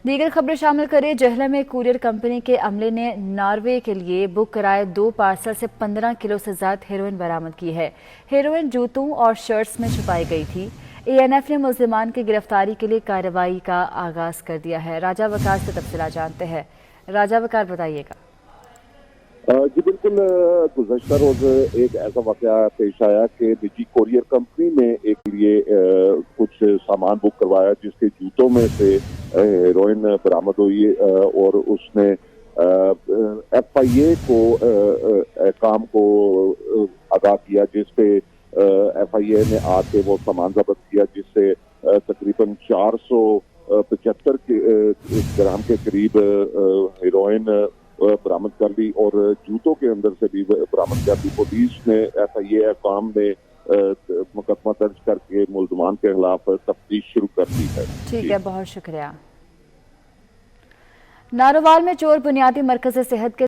दीगर खबरें शामिल करें। जहला में कुरियर कंपनी के अमले ने नॉर्वे के लिए बुक कराए 2 पार्सल से 15 किलो से ज्यादा हेरोइन बरामद की है। हेरोइन जूतों और शर्ट्स में छुपाई गई थी। एएनएफ ने मुल्जिमान की गिरफ्तारी के लिए कार्रवाई का आगाज कर दिया है। राजा वकार से तफसीलात जानते हैं। राजा वकार, बताइएगा। जी बिल्कुल, गुज़श्ता रोज एक ऐसा वाक़या पेश आया कि निजी कोरियर कंपनी ने एक लिए कुछ सामान बुक करवाया जिसके जूतों में से हेरोइन बरामद हुई और उसने एफआईए को काम को अदा किया, जिस पे एफआईए ने आके वो सामान जब्त किया, जिससे तकरीबन 475 ग्राम के करीब हेरोइन बरामद कर ली और जूतों के अंदर से भी बरामद कर ली। पुलिस ने एफआईए काम ने मुकदमा दर्ज करके मुल्जिमान के खिलाफ तफ्तीश शुरू कर दी है। ठीक है, बहुत शुक्रिया। नारोवाल में चोर बुनियादी मरकज़ सेहत के